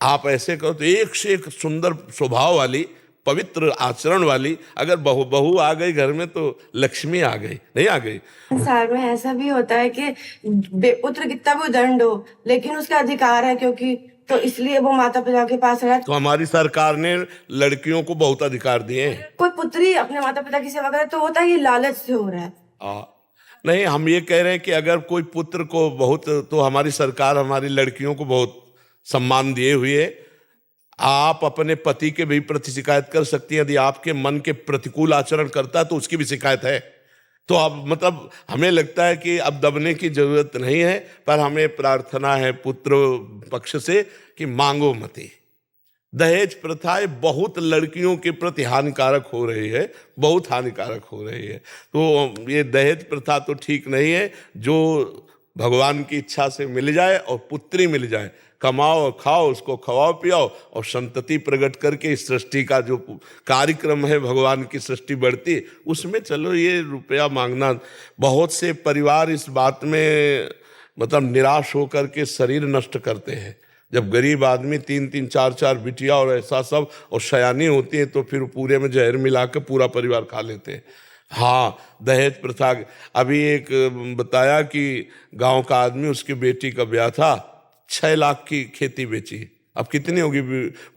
आप ऐसे करो तो एक से एक सुंदर स्वभाव वाली, पवित्र आचरण वाली अगर बहू आ गई घर में तो लक्ष्मी आ गई, नहीं आ गई। संसार में ऐसा भी होता है कि पुत्र कितना भी दंड हो, लेकिन उसका अधिकार है, क्योंकि तो इसलिए वो माता पिता के पास रहा। तो हमारी सरकार ने लड़कियों को बहुत अधिकार दिए हैं। कोई पुत्री अपने माता पिता की सेवा करे तो होता है ये लालच से हो रहा है। नहीं, हम ये कह रहे हैं कि अगर कोई पुत्र को बहुत, तो हमारी सरकार हमारी लड़कियों को बहुत सम्मान दिए हुए है। आप अपने पति के भी प्रति शिकायत कर सकती हैं, यदि आपके मन के प्रतिकूल आचरण करता है तो उसकी भी शिकायत है। तो अब मतलब हमें लगता है कि अब दबने की जरूरत नहीं है, पर हमें प्रार्थना है पुत्र पक्ष से कि मांगो मती। दहेज प्रथाएं बहुत लड़कियों के प्रति हानिकारक हो रही है, बहुत हानिकारक हो रही है। तो ये दहेज प्रथा तो ठीक नहीं है। जो भगवान की इच्छा से मिल जाए और पुत्री मिल जाए, कमाओ और खाओ, उसको खवाओ पियाओ और संतति प्रकट करके इस सृष्टि का जो कार्यक्रम है, भगवान की सृष्टि बढ़ती, उसमें चलो। ये रुपया मांगना, बहुत से परिवार इस बात में मतलब निराश होकर के शरीर नष्ट करते हैं। जब गरीब आदमी 3-3 4-4 बिटिया और ऐसा सब और शयानी होती है तो फिर पूरे में जहर मिला के पूरा परिवार खा लेते हैं। हाँ, दहेज प्रथा। अभी एक बताया कि गांव का आदमी, उसकी बेटी का ब्याह था, 6 लाख की खेती बेची। अब कितनी होगी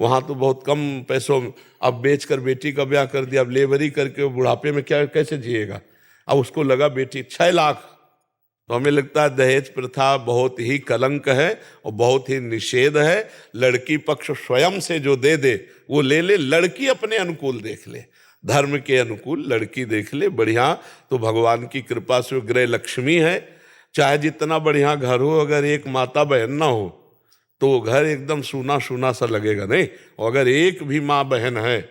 वहां तो बहुत कम पैसों में, अब बेचकर बेटी का ब्याह कर दिया। अब लेबरी करके वो बुढ़ापे में क्या कैसे जिएगा। अब उसको लगा बेटी 6 लाख। तो हमें लगता है दहेज प्रथा बहुत ही कलंक है और बहुत ही निषेध है। लड़की पक्ष स्वयं से जो दे दे वो ले ले, लड़की अपने अनुकूल देख ले, धर्म के अनुकूल लड़की देख ले बढ़िया, तो भगवान की कृपा से वो गृह लक्ष्मी है। चाहे जितना बढ़िया घर हो, अगर एक माता बहन ना हो तो वो घर एकदम सूना सूना सा लगेगा नहीं। और अगर एक भी माँ बहन है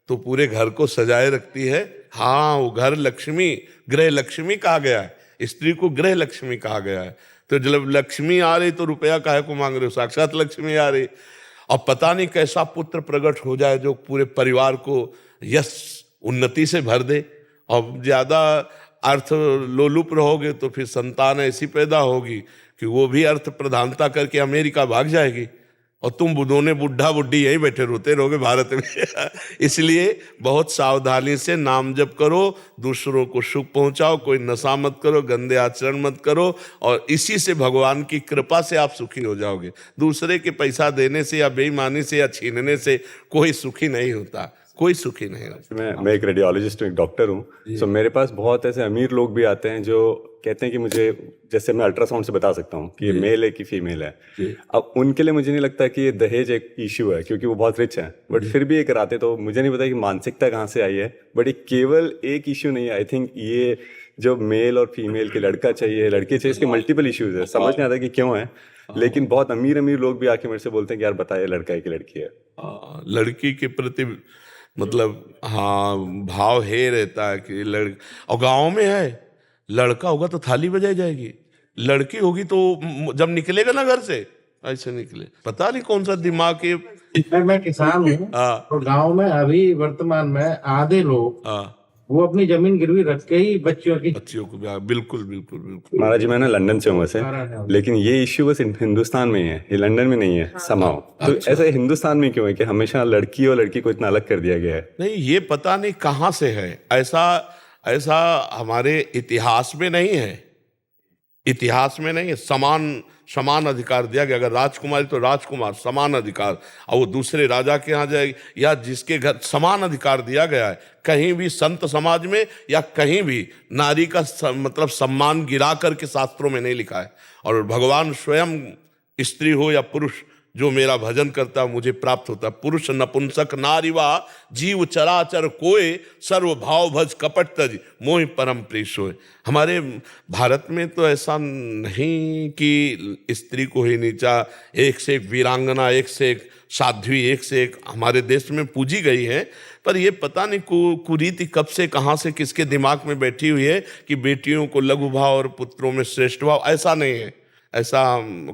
तो पूरे घर को सजाए रखती है। हाँ, वो घर लक्ष्मी, गृह लक्ष्मी कहा गया है, स्त्री को गृह लक्ष्मी कहा गया है। तो जब लक्ष्मी आ रही तो रुपया काहे को मांग रहे हो, साक्षात लक्ष्मी आ रही। और पता नहीं कैसा पुत्र प्रकट हो जाए जो पूरे परिवार को यश उन्नति से भर दे। और ज्यादा अर्थ लोलुप रहोगे तो फिर संतान ऐसी पैदा होगी कि वो भी अर्थ प्रधानता करके अमेरिका भाग जाएगी और तुम दोनों बुढ़ा बुढ़ी यहीं बैठे रोते रहोगे भारत में। इसलिए बहुत सावधानी से नाम जप करो, दूसरों को सुख पहुंचाओ, कोई नशा मत करो, गंदे आचरण मत करो, और इसी से भगवान की कृपा से आप सुखी हो जाओगे। दूसरे के पैसा देने से या बेईमानी से या छीनने से कोई सुखी नहीं होता, कोई सुखी नहीं होता। मैं एक रेडियोलॉजिस्ट हूँ, एक डॉक्टर हूँ। सो मेरे पास बहुत ऐसे अमीर लोग भी आते हैं जो कहते हैं कि मुझे, जैसे मैं अल्ट्रासाउंड से बता सकता हूँ कि ये मेल है कि फीमेल है। अब उनके लिए मुझे नहीं लगता कि ये दहेज एक इश्यू है, क्योंकि वो बहुत रिच हैं, बट फिर भी ये कराते। तो मुझे नहीं पता कि मानसिकता कहाँ से आई है, बट ये केवल एक इश्यू नहीं है। आई थिंक ये जो मेल और फीमेल के, लड़का चाहिए लड़की चाहिए, इसके मल्टीपल इश्यूज है। समझ नहीं आता कि क्यों है, लेकिन बहुत अमीर अमीर लोग भी आके मेरे से बोलते हैं कि यार बताइए लड़का है कि लड़की है। लड़की के प्रति मतलब हाँ भाव है रहता है कि और गाँव में है, लड़का होगा तो थाली बजाई जाएगी, लड़की होगी तो जब निकलेगा ना घर से ऐसे निकले। पता नहीं कौन सा दिमाग है। मैं किसान हूँ तो गांव में अभी वर्तमान में आधे लोग वो अपनी जमीन गिरवी रख के ही बच्चियों को बिल्कुल बिल्कुल बिल्कुल। महाराज जी, मैं ना लंदन से हूँ वैसे, लेकिन ये इश्यू बस हिंदुस्तान में ही है, ये लंदन में नहीं है समाओ। तो ऐसे हिंदुस्तान में क्यों है कि हमेशा लड़की और लड़की को इतना अलग कर दिया गया है? नहीं, ये पता नहीं कहाँ से है। ऐसा हमारे इतिहास में नहीं है, इतिहास में नहीं है। समान अधिकार दिया गया। अगर राजकुमारी तो राजकुमार, समान अधिकार। और वो दूसरे राजा के यहाँ जाएगी या जिसके घर, समान अधिकार दिया गया है। कहीं भी संत समाज में या कहीं भी नारी का मतलब सम्मान गिरा करके शास्त्रों में नहीं लिखा है। और भगवान स्वयं, स्त्री हो या पुरुष, जो मेरा भजन करता है मुझे प्राप्त होता है। पुरुष नपुंसक नारीवा जीव चराचर कोय, सर्व भाव भज कपट तज मोहि परम प्रिय सोय। हमारे भारत में तो ऐसा नहीं कि स्त्री को ही नीचा, एक से एक वीरांगना, एक से एक साध्वी, एक से एक हमारे देश में पूजी गई है। पर ये पता नहीं कुरीति कब से, कहाँ से, किसके दिमाग में बैठी हुई है कि बेटियों को लघु भाव और पुत्रों में श्रेष्ठ भाव। ऐसा नहीं है, ऐसा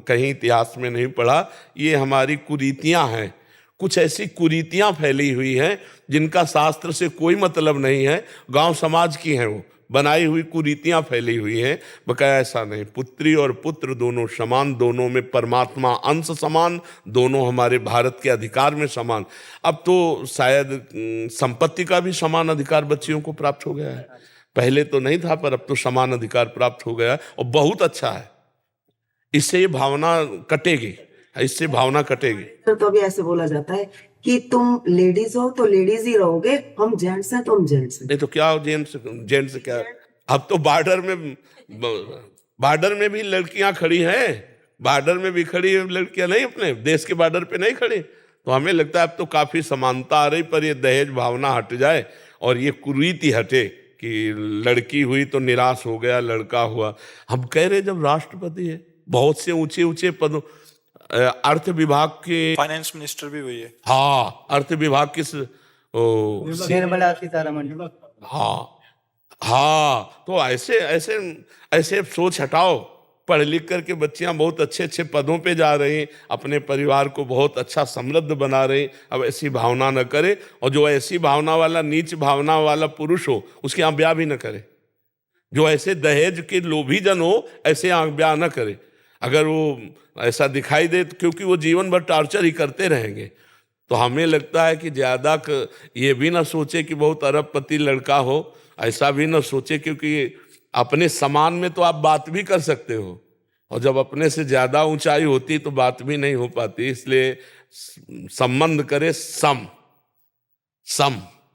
कहीं इतिहास में नहीं पढ़ा। ये हमारी कुरीतियां हैं, कुछ ऐसी कुरीतियां फैली हुई हैं जिनका शास्त्र से कोई मतलब नहीं है, गांव समाज की हैं, वो बनाई हुई कुरीतियां फैली हुई हैं। बकाया ऐसा नहीं, पुत्री और पुत्र दोनों समान, दोनों में परमात्मा अंश समान, दोनों हमारे भारत के अधिकार में समान। अब तो शायद संपत्ति का भी समान अधिकार बच्चियों को प्राप्त हो गया है, पहले तो नहीं था, पर अब तो समान अधिकार प्राप्त हो गया और बहुत अच्छा है। इससे ये भावना कटेगी, इससे भावना कटेगी। तो अभी ऐसे बोला जाता है कि तुम लेडीज हो तो लेडीज ही रहोगे, हम जेंट्स हैं तो हम जेंट्स हैं। नहीं तो क्या जेंट्स क्या? अब तो बॉर्डर में भी लड़कियां खड़ी हैं, बॉर्डर में भी खड़ी है लड़कियां, नहीं अपने देश के बॉर्डर पे नहीं खड़ी। तो हमें लगता है अब तो काफी समानता आ रही, पर ये दहेज भावना हट जाए और ये कुरीति हटे कि लड़की हुई तो निराश हो गया, लड़का हुआ। हम कह रहे जब राष्ट्रपति है, बहुत से ऊंचे ऊंचे पदों, अर्थ विभाग के फाइनेंस मिनिस्टर भी हुई है। हाँ, अर्थ विभाग की निर्मला सीतारमण। हाँ, तो ऐसे सोच हटाओ। पढ़ लिख करके बच्चियां बहुत अच्छे अच्छे पदों पे जा रही हैं, अपने परिवार को बहुत अच्छा समृद्ध बना रही। अब ऐसी भावना न करे, और जो ऐसी भावना वाला, नीच भावना वाला पुरुष हो, उसके यहाँ ब्याह भी न करे। जो ऐसे दहेज के लोभी जन हो, ऐसे यहाँ ब्याह न करे। अगर वो ऐसा दिखाई दे तो क्योंकि वो जीवन भर टॉर्चर ही करते रहेंगे। तो हमें लगता है कि ज़्यादा ये भी ना सोचे कि बहुत अरबपति लड़का हो, ऐसा भी ना सोचे, क्योंकि अपने समान में तो आप बात भी कर सकते हो, और जब अपने से ज़्यादा ऊंचाई होती तो बात भी नहीं हो पाती। इसलिए संबंध करे सम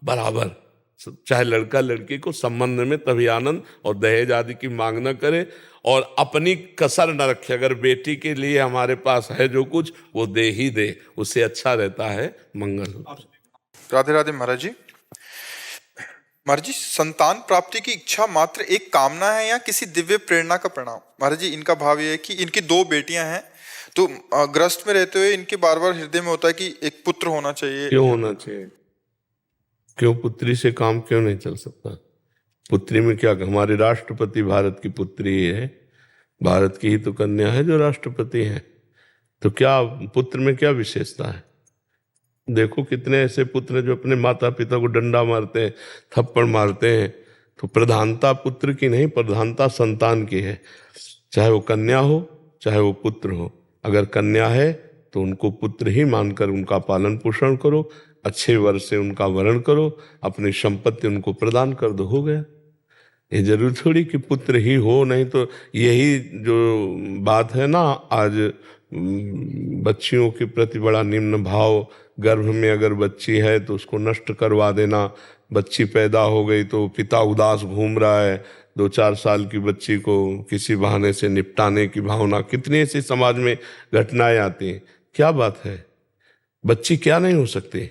बराबर, चाहे लड़का लड़की को संबंध में तभी आनंद, और दहेज आदि की मांग न करे और अपनी कसर न रखे। अगर बेटी के लिए हमारे पास है जो कुछ वो दे ही दे, उससे अच्छा रहता है मंगल। राधे राधे महाराज जी। महाराज जी, संतान प्राप्ति की इच्छा मात्र एक कामना है या किसी दिव्य प्रेरणा का परिणाम? महाराज जी, इनका भाव ये है कि इनकी 2 बेटियां हैं, तो ग्रस्त में रहते हुए इनके बार बार हृदय में होता है कि एक पुत्र होना चाहिए। क्यों होना चाहिए? क्यों पुत्री से काम क्यों नहीं चल सकता? पुत्री में क्या, हमारे राष्ट्रपति भारत की पुत्री है, भारत की ही तो कन्या है जो राष्ट्रपति है, तो क्या पुत्र में क्या विशेषता है? देखो कितने ऐसे पुत्र हैं जो अपने माता पिता को डंडा मारते हैं, थप्पड़ मारते हैं। तो प्रधानता पुत्र की नहीं, प्रधानता संतान की है, चाहे वो कन्या हो चाहे वो पुत्र हो। अगर कन्या है तो उनको पुत्र ही मानकर उनका पालन पोषण करो, अच्छे वर्ष से उनका वरण करो, अपनी संपत्ति उनको प्रदान कर दो, हो गया। ये जरूर थोड़ी कि पुत्र ही हो, नहीं तो यही जो बात है ना आज बच्चियों के प्रति बड़ा निम्न भाव, गर्भ में अगर बच्ची है तो उसको नष्ट करवा देना, बच्ची पैदा हो गई तो पिता उदास घूम रहा है, 2-4 साल की बच्ची को किसी बहाने से निपटाने की भावना, कितनी ऐसी समाज में घटनाएं आती हैं। क्या बात है, बच्ची क्या नहीं हो सकती?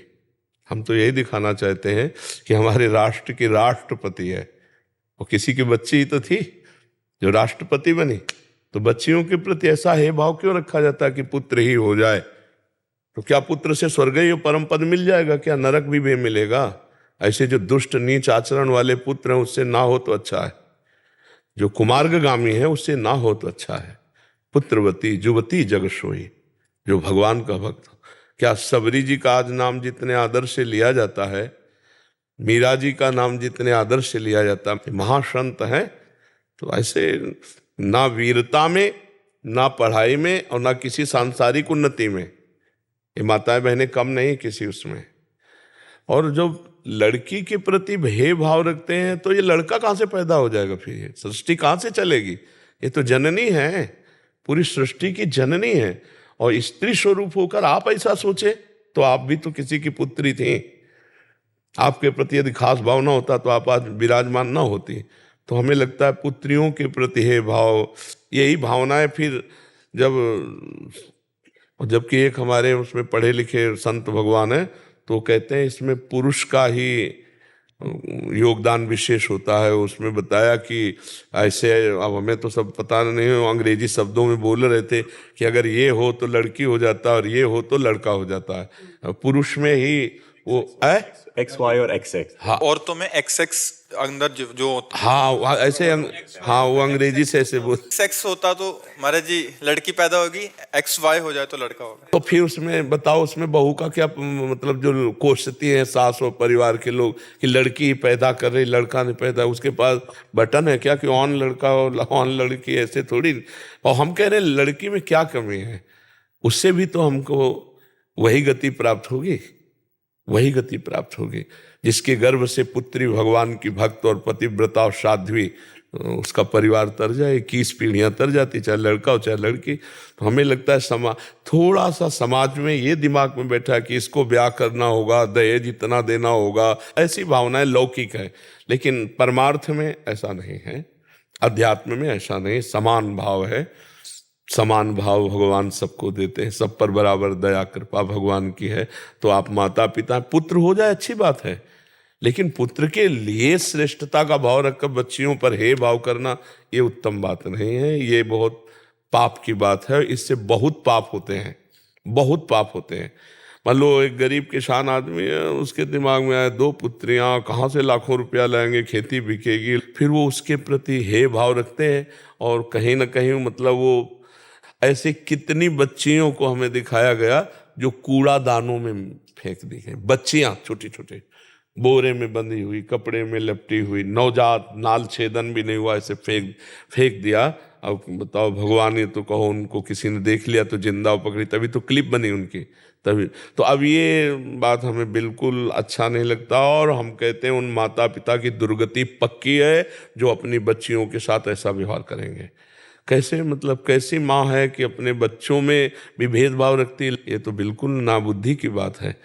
हम तो यही दिखाना चाहते हैं कि हमारे राष्ट्र की राष्ट्रपति है, और किसी की बच्ची ही तो थी जो राष्ट्रपति बनी। तो बच्चियों के प्रति ऐसा है भाव क्यों रखा जाता है कि पुत्र ही हो जाए? तो क्या पुत्र से स्वर्गीय परम पद मिल जाएगा? क्या नरक भी मिलेगा? ऐसे जो दुष्ट नीच आचरण वाले पुत्र हैं उससे ना हो तो अच्छा है, जो कुमार्गगामी है उससे ना हो तो अच्छा है। पुत्रवती जुवती जग सोई, जो भगवान का भक्त। क्या सबरी जी का आज नाम जितने आदर से लिया जाता है, मीरा जी का नाम जितने आदर से लिया जाता है, महासंत हैं, तो ऐसे ना वीरता में, ना पढ़ाई में, और ना किसी सांसारिक उन्नति में ये माताएं बहनें कम नहीं किसी उसमें। और जो लड़की के प्रति भेदभाव रखते हैं तो ये लड़का कहाँ से पैदा हो जाएगा? फिर ये सृष्टि कहाँ से चलेगी? ये तो जननी है, पूरी सृष्टि की जननी है, और स्त्री स्वरूप होकर आप ऐसा सोचे तो आप भी तो किसी की पुत्री थी। आपके प्रति यदि खास भावना होता तो आप आज विराजमान ना होती। तो हमें लगता है पुत्रियों के प्रति है भाव, यही भावनाएं फिर जबकि एक हमारे उसमें पढ़े लिखे संत भगवान है तो कहते हैं इसमें पुरुष का ही योगदान विशेष होता है। उसमें बताया कि ऐसे, अब हमें तो सब पता नहीं, अंग्रेजी शब्दों में बोल रहे थे कि अगर ये हो तो लड़की हो जाता है और ये हो तो लड़का हो जाता है। पुरुष में ही वो XY और XX। हाँ, औरतों में XX अंदर जो हाँ ऐसे हाँ वो अंग्रेजी से ऐसे बोल, सेक्स होता तो महाराज जी लड़की पैदा होगी, XY हो जाए तो लड़का होगा। तो फिर उसमें बताओ, उसमें बहू का क्या मतलब? जो कोसती है सास और परिवार के लोग कि लड़की पैदा कर रही, लड़का नहीं पैदा, उसके पास बटन है क्या कि ऑन लड़का और ऑन लड़की? ऐसे थोड़ी। और हम कह रहे हैं लड़की में क्या कमी है? उससे भी तो हमको वही गति प्राप्त होगी, वही गति प्राप्त होगी जिसके गर्भ से पुत्री भगवान की भक्त और पतिव्रता और साध्वी, उसका परिवार तर जाए, 21 पीढ़ियां तर जाती, चाहे लड़का हो चाहे लड़की। तो हमें लगता है थोड़ा सा समाज में ये दिमाग में बैठा है कि इसको ब्याह करना होगा, दहेज इतना देना होगा, ऐसी भावनाएं लौकिक है। लेकिन परमार्थ में ऐसा नहीं है, अध्यात्म में ऐसा नहीं, समान भाव है। समान भाव भगवान सबको देते हैं, सब पर बराबर दया कृपा भगवान की है। तो आप माता पिता, पुत्र हो जाए अच्छी बात है, लेकिन पुत्र के लिए श्रेष्ठता का भाव रखकर बच्चियों पर हे भाव करना ये उत्तम बात नहीं है, ये बहुत पाप की बात है। इससे बहुत पाप होते हैं, बहुत पाप होते हैं। मान लो एक गरीब किसान आदमी है, उसके दिमाग में आए 2 पुत्रियां, कहाँ से लाखों रुपया लाएंगे, खेती बिकेगी, फिर वो उसके प्रति हे भाव रखते हैं। और कहीं ना कहीं मतलब वो ऐसे कितनी बच्चियों को हमें दिखाया गया जो कूड़ादानों में फेंक दी गई, बच्चियां छोटी छोटी बोरे में बंधी हुई, कपड़े में लपटी हुई, नवजात, नाल छेदन भी नहीं हुआ, ऐसे फेंक दिया। अब बताओ, भगवान, ये तो कहो उनको किसी ने देख लिया तो जिंदा पकड़ी, तभी तो क्लिप बनी उनकी, तभी तो। अब ये बात हमें बिल्कुल अच्छा नहीं लगता, और हम कहते हैं उन माता पिता की दुर्गति पक्की है जो अपनी बच्चियों के साथ ऐसा व्यवहार करेंगे। कैसे, मतलब कैसी माँ है कि अपने बच्चों में भी भेदभाव रखती है? ये तो बिल्कुल नाबुद्धि की बात है।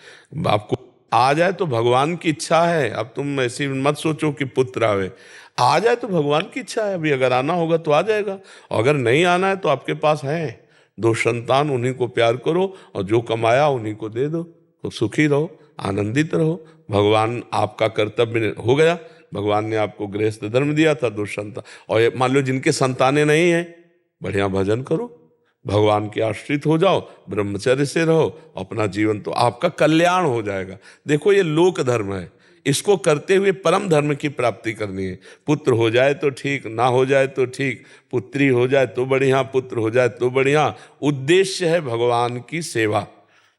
आपको आ जाए तो भगवान की इच्छा है, अब तुम ऐसी मत सोचो कि पुत्र आवे, आ जाए तो भगवान की इच्छा है। अभी अगर आना होगा तो आ जाएगा, और अगर नहीं आना है तो आपके पास है 2 संतान, उन्हीं को प्यार करो और जो कमाया उन्हीं को दे दो, तो सुखी रहो, आनंदित रहो। भगवान, आपका कर्तव्य हो गया, भगवान ने आपको गृहस्थ धर्म दिया था, 2 संतान। और मान लो जिनके संतानें नहीं हैं, बढ़िया भजन करो, भगवान के आश्रित हो जाओ, ब्रह्मचर्य से रहो, अपना जीवन तो आपका कल्याण हो जाएगा। देखो, ये लोक धर्म है, इसको करते हुए परम धर्म की प्राप्ति करनी है। पुत्र हो जाए तो ठीक, ना हो जाए तो ठीक, पुत्री हो जाए तो बढ़िया, पुत्र हो जाए तो बढ़िया। उद्देश्य है भगवान की सेवा।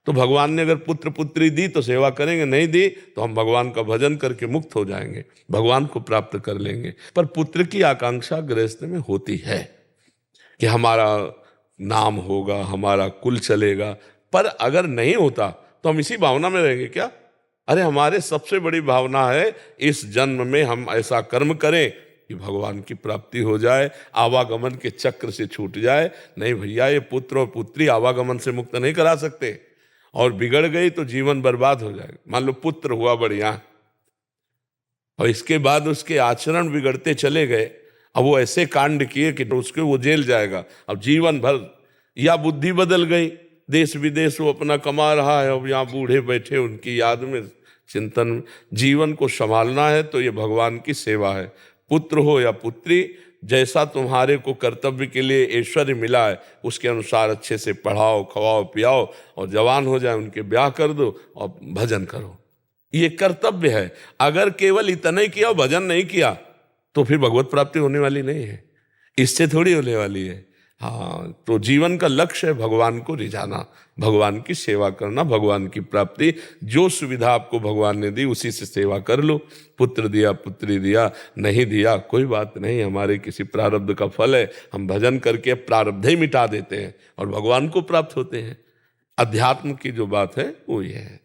तो भगवान ने अगर पुत्र पुत्री दी तो सेवा करेंगे, नहीं दी तो हम भगवान का भजन करके मुक्त हो जाएंगे, भगवान को प्राप्त कर लेंगे। पर पुत्र की आकांक्षा गृहस्थ में होती है कि हमारा नाम होगा, हमारा कुल चलेगा। पर अगर नहीं होता तो हम इसी भावना में रहेंगे क्या? अरे, हमारे सबसे बड़ी भावना है इस जन्म में हम ऐसा कर्म करें कि भगवान की प्राप्ति हो जाए, आवागमन के चक्र से छूट जाए। नहीं भैया, ये पुत्र और पुत्री आवागमन से मुक्त नहीं करा सकते, और बिगड़ गई तो जीवन बर्बाद हो जाएगा। मान लो पुत्र हुआ बढ़िया, और इसके बाद उसके आचरण बिगड़ते चले गए, अब वो ऐसे कांड किए कि उसके वो जेल जाएगा अब जीवन भर। या बुद्धि बदल गई, देश विदेश वो अपना कमा रहा है, अब यहाँ बूढ़े बैठे उनकी याद में, चिंतन में। जीवन को संभालना है तो ये भगवान की सेवा है। पुत्र हो या पुत्री, जैसा तुम्हारे को कर्तव्य के लिए ऐश्वर्य मिला है उसके अनुसार अच्छे से पढ़ाओ, खवाओ, पियाओ, और जवान हो जाए उनके ब्याह कर दो और भजन करो। ये कर्तव्य है। अगर केवल इतना ही किया, भजन नहीं किया, तो फिर भगवत प्राप्ति होने वाली नहीं है, इससे थोड़ी होने वाली है। हाँ, तो जीवन का लक्ष्य है भगवान को रिझाना, भगवान की सेवा करना, भगवान की प्राप्ति। जो सुविधा आपको भगवान ने दी उसी से सेवा कर लो। पुत्र दिया, पुत्री दिया, नहीं दिया, कोई बात नहीं, हमारे किसी प्रारब्ध का फल है। हम भजन करके प्रारब्ध ही मिटा देते हैं और भगवान को प्राप्त होते हैं। अध्यात्म की जो बात है वो ये है।